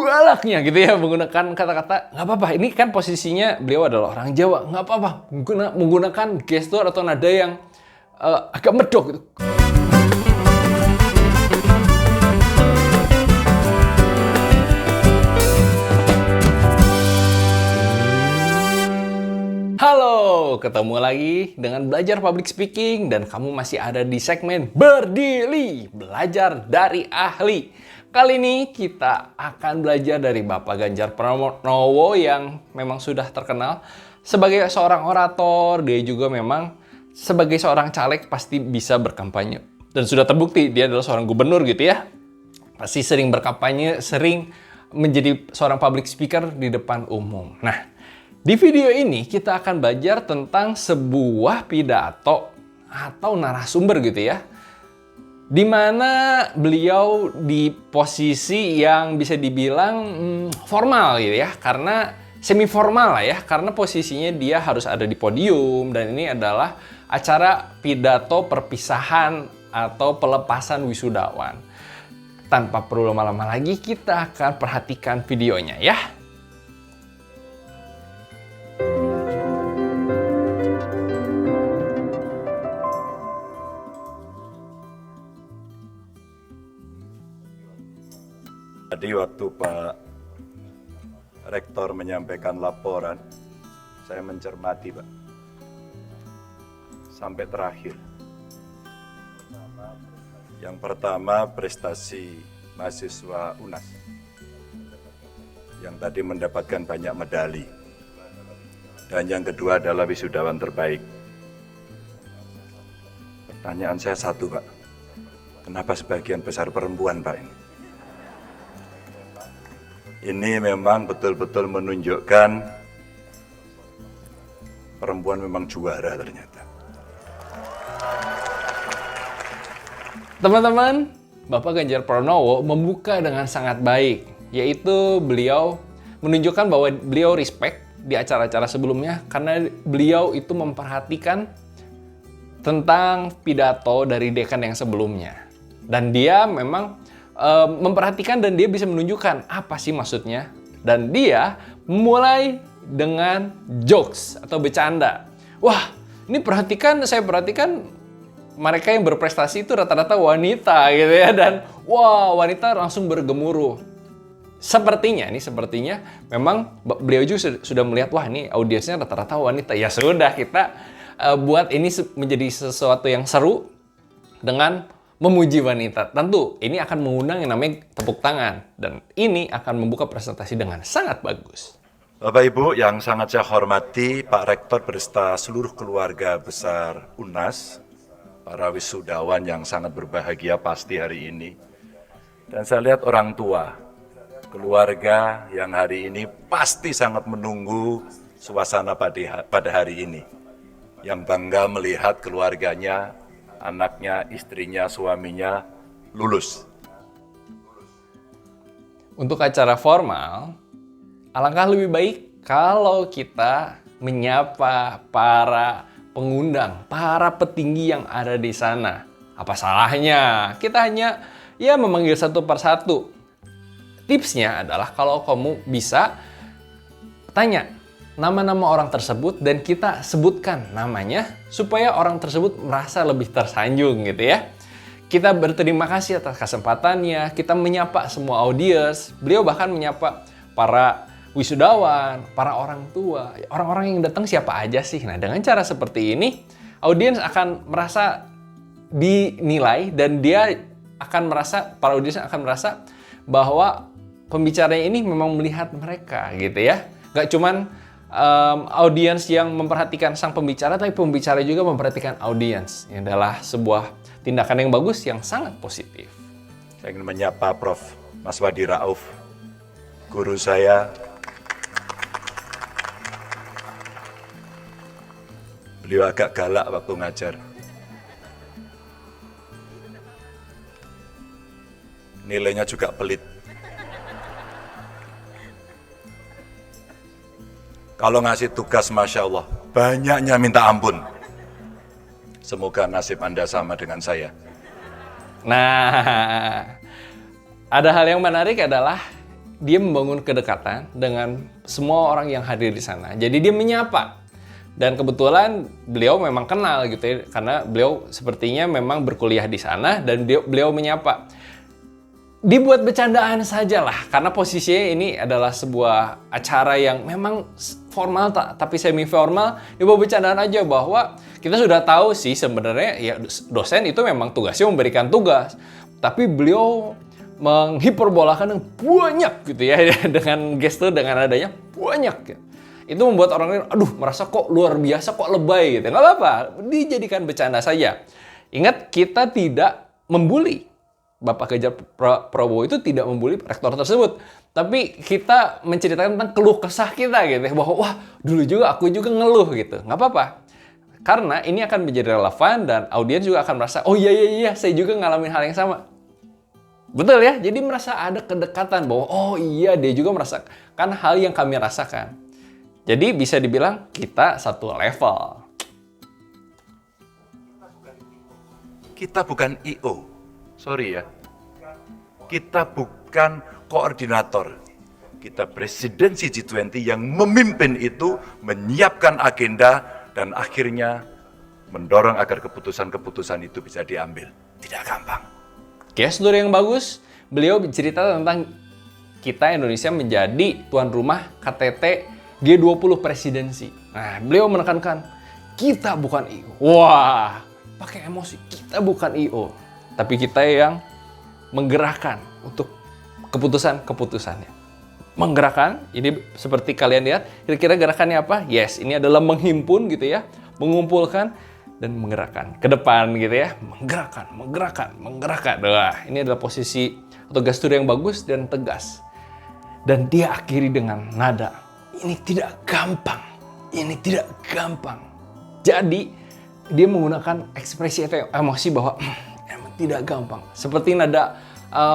galaknya gitu ya, menggunakan kata-kata nggak apa-apa. Ini kan posisinya beliau adalah orang Jawa, nggak apa-apa menggunakan gestur atau nada yang agak medok gitu. Halo, ketemu lagi dengan Belajar Public Speaking dan kamu masih ada di segmen Berdiri, belajar dari ahli. Kali ini kita akan belajar dari Bapak Ganjar Pranowo yang memang sudah terkenal sebagai seorang orator. Dia juga memang sebagai seorang caleg pasti bisa berkampanye. Dan sudah terbukti dia adalah seorang gubernur gitu ya. Pasti sering berkampanye, sering menjadi seorang public speaker di depan umum. Nah, di video ini kita akan belajar tentang sebuah pidato atau narasumber gitu ya, di mana beliau di posisi yang bisa dibilang formal gitu ya, karena semi formal lah ya, karena posisinya dia harus ada di podium dan ini adalah acara pidato perpisahan atau pelepasan wisudawan. Tanpa perlu lama-lama lagi, kita akan perhatikan videonya ya. Tadi waktu Pak Rektor menyampaikan laporan, saya mencermati Pak, sampai terakhir. Yang pertama prestasi mahasiswa UNAS, yang tadi mendapatkan banyak medali. Dan yang kedua adalah wisudawan terbaik. Pertanyaan saya satu Pak, kenapa sebagian besar perempuan Pak ini? Ini memang betul-betul menunjukkan perempuan memang juara ternyata. Teman-teman, Bapak Ganjar Pranowo membuka dengan sangat baik, yaitu beliau menunjukkan bahwa beliau respect di acara-acara sebelumnya karena beliau itu memperhatikan tentang pidato dari dekan yang sebelumnya. Dan dia memang memperhatikan dan dia bisa menunjukkan apa sih maksudnya. Dan dia mulai dengan jokes atau bercanda. Wah, ini saya perhatikan mereka yang berprestasi itu rata-rata wanita gitu ya. Dan wah, wanita langsung bergemuruh. Sepertinya memang beliau juga sudah melihat, wah ini audiensnya rata-rata wanita. Ya sudah, kita buat ini menjadi sesuatu yang seru dengan memuji wanita. Tentu ini akan mengundang yang namanya tepuk tangan. Dan ini akan membuka presentasi dengan sangat bagus. Bapak Ibu yang sangat saya hormati, Pak Rektor beserta seluruh keluarga besar UNAS, para wisudawan yang sangat berbahagia pasti hari ini. Dan saya lihat orang tua, keluarga yang hari ini pasti sangat menunggu suasana pada hari ini. Yang bangga melihat keluarganya, anaknya, istrinya, suaminya lulus. Untuk acara formal, alangkah lebih baik kalau kita menyapa para pengundang, para petinggi yang ada di sana. Apa salahnya? Kita hanya memanggil satu persatu. Tipsnya adalah kalau kamu bisa tanya nama-nama orang tersebut dan kita sebutkan namanya supaya orang tersebut merasa lebih tersanjung gitu ya. Kita berterima kasih atas kesempatannya, kita menyapa semua audiens. Beliau bahkan menyapa para wisudawan, para orang tua, orang-orang yang datang siapa aja sih. Nah, dengan cara seperti ini, audiens akan merasa dinilai dan para audiens akan merasa bahwa pembicaranya ini memang melihat mereka gitu ya. Gak cuman audiens yang memperhatikan sang pembicara, tapi pembicara juga memperhatikan audiens. Ini adalah sebuah tindakan yang bagus, yang sangat positif. Saya ingin menyapa Prof. Maswadi Rauf, guru saya. Beliau agak galak waktu ngajar. Nilainya juga pelit. Kalau ngasih tugas, Masya Allah, banyaknya minta ampun. Semoga nasib Anda sama dengan saya. Nah, ada hal yang menarik adalah dia membangun kedekatan dengan semua orang yang hadir di sana. Jadi dia menyapa. Dan kebetulan beliau memang kenal gitu ya, karena beliau sepertinya memang berkuliah di sana dan beliau menyapa. Dibuat bercandaan saja lah, karena posisinya ini adalah sebuah acara yang memang formal tapi semi formal. Dibuat bercandaan aja bahwa kita sudah tahu sih sebenarnya ya dosen itu memang tugasnya memberikan tugas, tapi beliau menghiperbolakan yang banyak gitu ya dengan gestur, dengan adanya banyak ya. Itu membuat orang lain, aduh merasa kok luar biasa, kok lebay gitu. Nggak apa-apa, dijadikan bercanda saja. Ingat, kita tidak membuli. Bapak Ganjar Pranowo itu tidak membuli rektor tersebut. Tapi kita menceritakan tentang keluh kesah kita gitu. Bahwa wah dulu juga aku juga ngeluh gitu. Nggak apa-apa. Karena ini akan menjadi relevan dan audiens juga akan merasa, oh iya saya juga ngalamin hal yang sama. Betul ya? Jadi merasa ada kedekatan bahwa oh iya dia juga merasakan hal yang kami rasakan. Jadi bisa dibilang kita satu level. Kita bukan I.O. Sorry ya. Kita bukan koordinator. Kita presidensi G20 yang memimpin itu, menyiapkan agenda, dan akhirnya mendorong agar keputusan-keputusan itu bisa diambil. Tidak gampang. Gestur yang bagus, beliau bercerita tentang kita Indonesia menjadi tuan rumah KTT G20 presidensi. Nah, beliau menekankan, kita bukan I.O. Wah, pakai emosi, kita bukan I.O. Tapi kita yang menggerakkan untuk keputusan-keputusannya. Menggerakkan, ini seperti kalian lihat, kira-kira gerakannya apa? Yes, ini adalah menghimpun gitu ya, mengumpulkan, dan menggerakkan. Ke depan gitu ya, menggerakkan. Wah, ini adalah posisi atau gestur yang bagus dan tegas. Dan dia akhiri dengan nada. Ini tidak gampang. Jadi, dia menggunakan ekspresi atau emosi bahwa emang tidak gampang. Seperti nada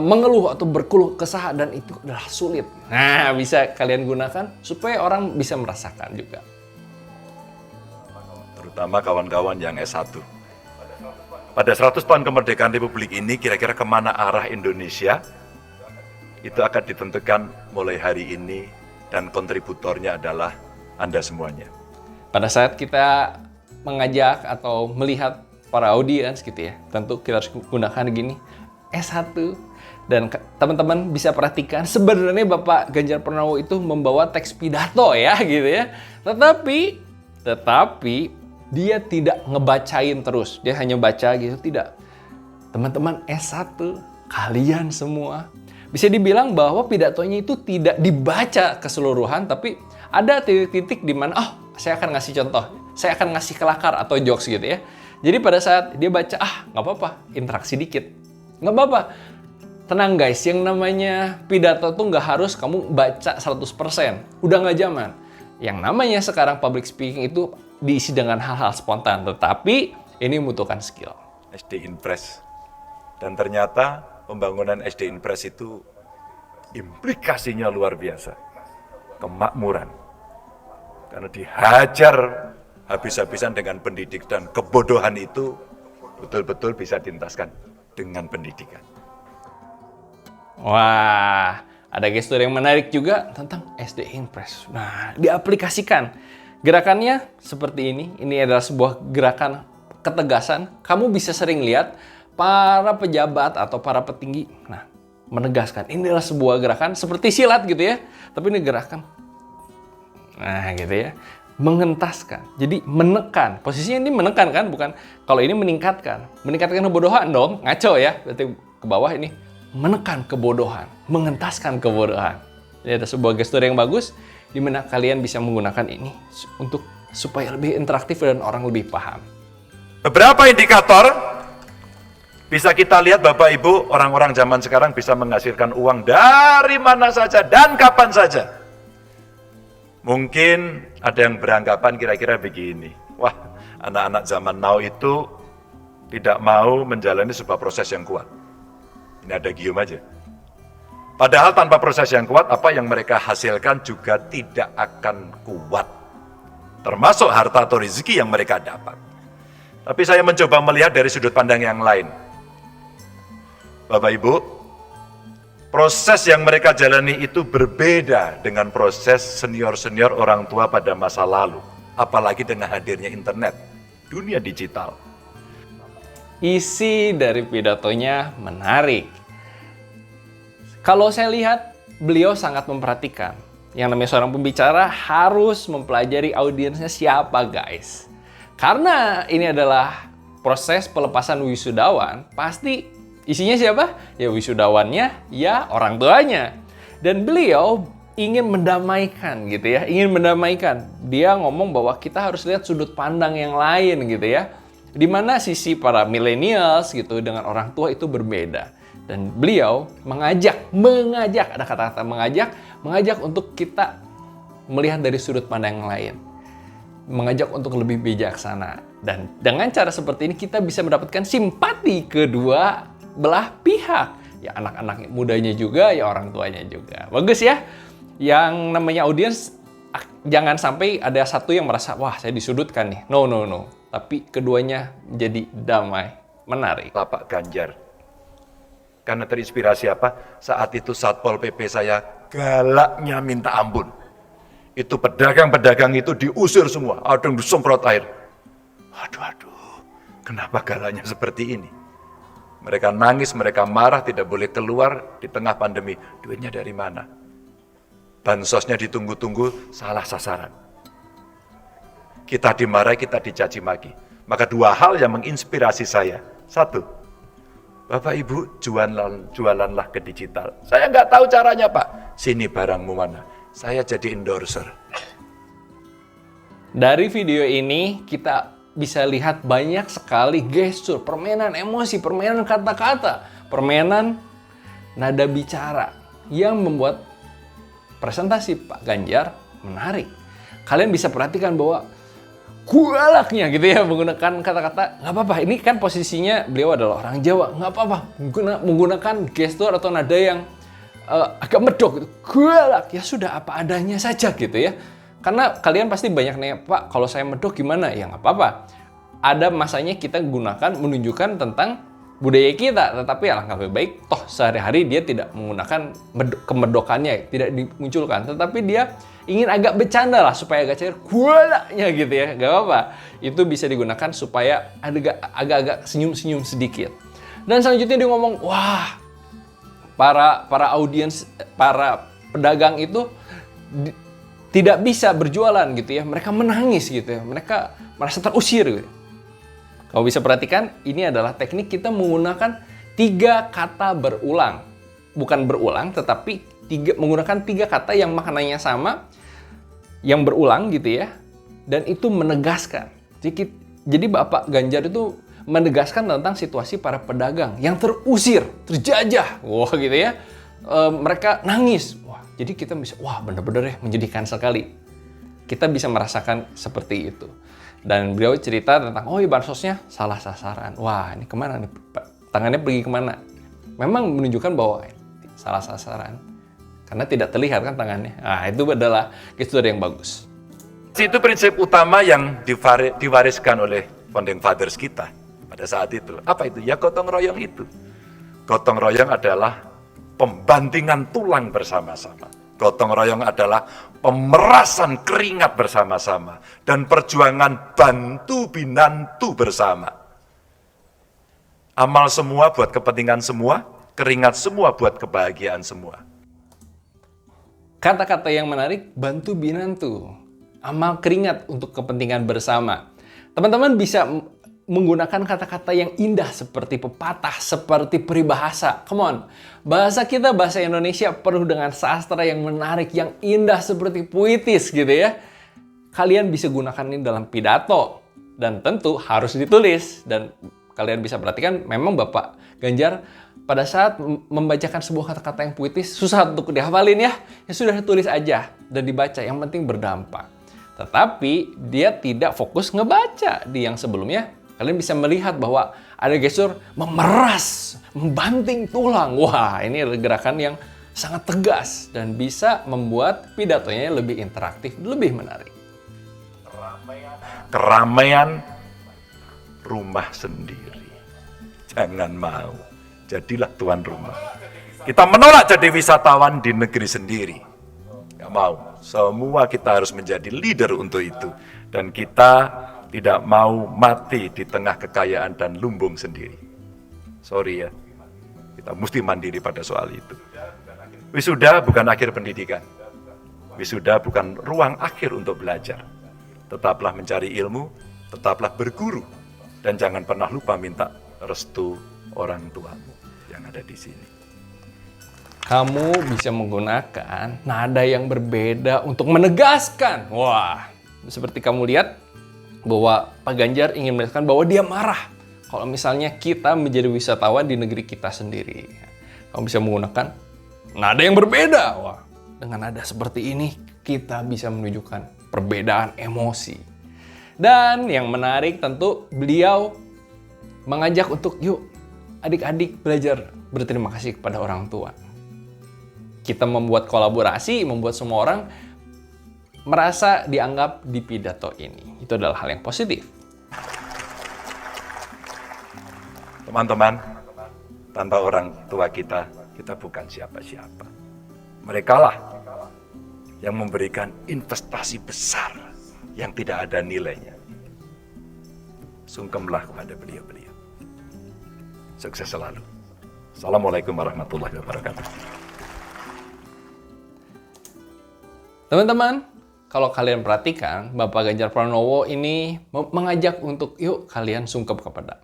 mengeluh atau berkeluh kesah dan itu adalah sulit. Nah, bisa kalian gunakan supaya orang bisa merasakan juga. Terutama kawan-kawan yang S1. Pada 100 tahun kemerdekaan Republik ini, kira-kira kemana arah Indonesia? Itu akan ditentukan mulai hari ini. Dan kontributornya adalah Anda semuanya. Pada saat kita mengajak atau melihat para audiens gitu ya, tentu kita harus gunakan gini, S1. Dan teman-teman bisa perhatikan, sebenarnya Bapak Ganjar Pranowo itu membawa teks pidato ya gitu ya. Tetapi dia tidak ngebacain terus, dia hanya baca gitu, tidak. Teman-teman S1, kalian semua, bisa dibilang bahwa pidatonya itu tidak dibaca keseluruhan, tapi ada titik-titik di mana, saya akan ngasih contoh, saya akan ngasih kelakar atau jokes gitu ya. Jadi pada saat dia baca, nggak apa-apa, interaksi dikit. Nggak apa-apa. Tenang guys, yang namanya pidato tuh nggak harus kamu baca 100%. Udah nggak zaman. Yang namanya sekarang public speaking itu diisi dengan hal-hal spontan, tetapi ini membutuhkan skill. SD Inpres. Dan ternyata pembangunan SD Inpres itu implikasinya luar biasa. Kemakmuran. Karena dihajar habis-habisan dengan pendidik dan kebodohan itu betul-betul bisa dientaskan dengan pendidikan. Wah, ada gestur yang menarik juga tentang SD Inpres. Nah, diaplikasikan. Gerakannya seperti ini. Ini adalah sebuah gerakan ketegasan. Kamu bisa sering lihat para pejabat atau para petinggi, menegaskan. Ini adalah sebuah gerakan seperti silat gitu ya. Tapi ini gerakan, gitu ya. Mengentaskan. Jadi menekan. Posisinya ini menekan kan, bukan kalau ini meningkatkan. Meningkatkan kebodohan dong, ngaco ya. Berarti ke bawah ini menekan kebodohan, mengentaskan kebodohan. Ini ada sebuah gestur yang bagus di mana kalian bisa menggunakan ini untuk supaya lebih interaktif dan orang lebih paham. Beberapa indikator bisa kita lihat Bapak Ibu, orang-orang zaman sekarang bisa menghasilkan uang dari mana saja dan kapan saja. Mungkin ada yang beranggapan kira-kira begini, wah anak-anak zaman now itu tidak mau menjalani sebuah proses yang kuat. Ini ada gium aja. Padahal tanpa proses yang kuat, apa yang mereka hasilkan juga tidak akan kuat. Termasuk harta atau rezeki yang mereka dapat. Tapi saya mencoba melihat dari sudut pandang yang lain. Bapak Ibu, Proses yang mereka jalani itu berbeda dengan proses senior-senior orang tua pada masa lalu. Apalagi dengan hadirnya internet, dunia digital. Isi dari pidatonya menarik. Kalau saya lihat, beliau sangat memperhatikan. Yang namanya seorang pembicara harus mempelajari audiensnya siapa, guys. Karena ini adalah proses pelepasan wisudawan, pasti isinya siapa? Ya wisudawannya, ya orang tuanya. Dan beliau ingin mendamaikan gitu ya, ingin mendamaikan. Dia ngomong bahwa kita harus lihat sudut pandang yang lain gitu ya. Di mana sisi para millennials gitu dengan orang tua itu berbeda. Dan beliau mengajak, ada kata-kata mengajak untuk kita melihat dari sudut pandang yang lain. Mengajak untuk lebih bijaksana. Dan dengan cara seperti ini kita bisa mendapatkan simpati kedua belah pihak. Ya anak-anak mudanya juga, ya orang tuanya juga. Bagus ya. Yang namanya audiens, jangan sampai ada satu yang merasa, wah saya disudutkan nih. No. Tapi keduanya jadi damai. Menarik. Pak Ganjar. Karena terinspirasi apa? Saat itu Satpol PP saya galaknya minta ampun. Itu pedagang-pedagang itu diusir semua. Ada yang disemprot air. Aduh, kenapa galaknya seperti ini? Mereka nangis, mereka marah, tidak boleh keluar di tengah pandemi. Duitnya dari mana? Bansosnya ditunggu-tunggu, salah sasaran. Kita dimarahi, kita dicaci maki. Maka dua hal yang menginspirasi saya. Satu, Bapak Ibu jualanlah ke digital. Saya nggak tahu caranya Pak. Sini barangmu mana? Saya jadi endorser. Dari video ini kita bisa lihat banyak sekali gestur, permainan emosi, permainan kata-kata, permainan nada bicara yang membuat presentasi Pak Ganjar menarik. Kalian bisa perhatikan bahwa galaknya gitu ya menggunakan kata-kata, nggak apa-apa, ini kan posisinya beliau adalah orang Jawa, nggak apa-apa menggunakan gestur atau nada yang agak medok gitu. Galak, ya sudah apa adanya saja gitu ya. Karena kalian pasti banyak nanya, Pak, kalau saya medok gimana? Ya nggak apa-apa. Ada masanya kita gunakan menunjukkan tentang budaya kita. Tetapi alangkah lebih baik, toh sehari-hari dia tidak menggunakan kemedokannya, tidak dimunculkan. Tetapi dia ingin agak bercanda lah, supaya agak cair, galaknya gitu ya. Nggak apa-apa. Itu bisa digunakan supaya agak-agak senyum-senyum sedikit. Dan selanjutnya dia ngomong, wah, para audiens, para pedagang itu tidak bisa berjualan gitu ya. Mereka menangis gitu ya. Mereka merasa terusir gitu. Kalau bisa perhatikan, ini adalah teknik kita menggunakan 3 kata berulang. Bukan berulang, tetapi menggunakan 3 kata yang maknanya sama, yang berulang gitu ya. Dan itu menegaskan. Jadi Bapak Ganjar itu menegaskan tentang situasi para pedagang yang terusir, terjajah. Wah gitu ya. Mereka nangis. Jadi kita bisa, wah bener-bener ya menyedihkan sekali. Kita bisa merasakan seperti itu. Dan beliau cerita tentang, oh ya bansosnya salah sasaran. Wah ini kemana nih Pak? Tangannya pergi kemana? Memang menunjukkan bahwa salah sasaran. Karena tidak terlihat kan tangannya. Nah itu adalah gestur yang bagus. Itu prinsip utama yang diwariskan oleh founding fathers kita pada saat itu. Apa itu? Ya gotong royong itu. Gotong royong adalah pembantingan tulang bersama-sama. Gotong royong adalah pemerasan keringat bersama-sama. Dan perjuangan bantu binantu bersama. Amal semua buat kepentingan semua, keringat semua buat kebahagiaan semua. Kata-kata yang menarik, bantu binantu. Amal keringat untuk kepentingan bersama. Teman-teman bisa menggunakan kata-kata yang indah seperti pepatah, seperti peribahasa. Come on, bahasa kita, bahasa Indonesia penuh dengan sastra yang menarik, yang indah seperti puitis gitu ya. Kalian bisa gunakan ini dalam pidato dan tentu harus ditulis. Dan kalian bisa perhatikan memang Bapak Ganjar pada saat membacakan sebuah kata-kata yang puitis susah untuk dihafalin ya. Ya sudah ditulis aja dan dibaca, yang penting berdampak. Tetapi dia tidak fokus ngebaca di yang sebelumnya. Kalian bisa melihat bahwa ada gestur memeras, membanting tulang. Wah, ini adalah gerakan yang sangat tegas dan bisa membuat pidatonya lebih interaktif, lebih menarik. Keramaian rumah sendiri. Jangan mau. Jadilah tuan rumah. Kita menolak jadi wisatawan di negeri sendiri. Nggak mau. Semua kita harus menjadi leader untuk itu. Dan kita tidak mau mati di tengah kekayaan dan lumbung sendiri. Sorry ya, kita mesti mandiri pada soal itu. Wisuda bukan akhir pendidikan. Wisuda bukan ruang akhir untuk belajar. Tetaplah mencari ilmu, tetaplah berguru. Dan jangan pernah lupa minta restu orang tuamu yang ada di sini. Kamu bisa menggunakan nada yang berbeda untuk menegaskan. Wah, seperti kamu lihat bahwa Pak Ganjar ingin menegaskan bahwa dia marah kalau misalnya kita menjadi wisatawan di negeri kita sendiri. Kamu bisa menggunakan nada yang berbeda. Wah, dengan nada seperti ini kita bisa menunjukkan perbedaan emosi. Dan yang menarik tentu beliau mengajak untuk yuk adik-adik belajar berterima kasih kepada orang tua. Kita membuat kolaborasi, membuat semua orang merasa dianggap di pidato ini. Itu adalah hal yang positif. Teman-teman, tanpa orang tua kita bukan siapa-siapa. Merekalah yang memberikan investasi besar yang tidak ada nilainya. Sungkemlah kepada beliau-beliau. Sukses selalu. Assalamualaikum warahmatullahi wabarakatuh. Teman-teman, kalau kalian perhatikan, Bapak Ganjar Pranowo ini mengajak untuk yuk kalian sungkem kepada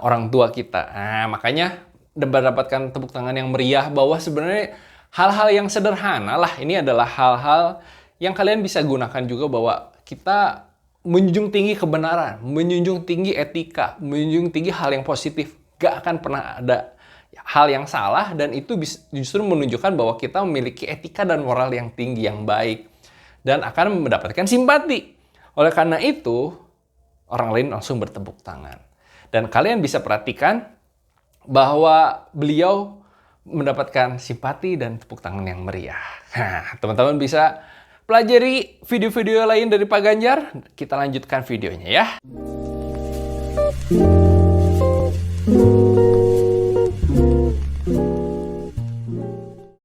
orang tua kita. Nah, makanya mendapatkan tepuk tangan yang meriah bahwa sebenarnya hal-hal yang sederhana lah. Ini adalah hal-hal yang kalian bisa gunakan juga bahwa kita menjunjung tinggi kebenaran, menjunjung tinggi etika, menjunjung tinggi hal yang positif. Gak akan pernah ada hal yang salah dan itu justru menunjukkan bahwa kita memiliki etika dan moral yang tinggi, yang baik. Dan akan mendapatkan simpati. Oleh karena itu, orang lain langsung bertepuk tangan. Dan kalian bisa perhatikan bahwa beliau mendapatkan simpati dan tepuk tangan yang meriah. Nah, teman-teman bisa pelajari video-video lain dari Pak Ganjar. Kita lanjutkan videonya ya.